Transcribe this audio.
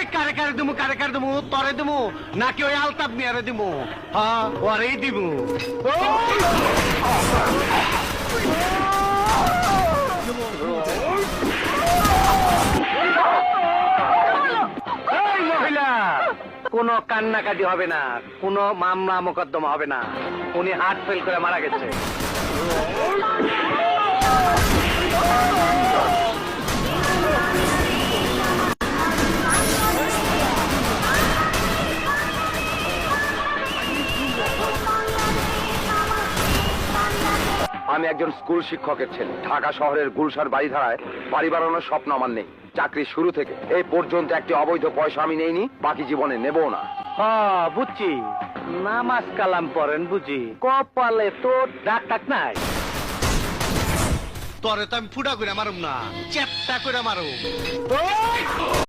ওই কারে কারে দিমু তরে দিমু নাকি ওই আলতাপ মিয়ারে দিমু? হ্যাঁ ওরেই দিমু। এই মহিলা, কোনো কান্নাকাটি হবে না, কোনো মামলা মোকদ্দমা হবে না। উনি হার্ট ফেল করে মারা গেছে। আমি একজন স্কুল শিক্ষকের ছেলে। ঢাকা শহরের গুলশান বাড়িধারায় বাড়ি বানানোর স্বপ্ন আমার নেই। চাকরির শুরু থেকে এই পর্যন্ত একটি অবৈধ পয়সা আমি নেইনি, বাকি জীবনে নেবও না। হ্যাঁ বুঝছি, নামাজ কালাম পড়েন বুঝি, কপালে তো ডাক টাক নাই। তরে তো আমি ফুটা করে মারুম না, চ্যাপটা করে মারুম।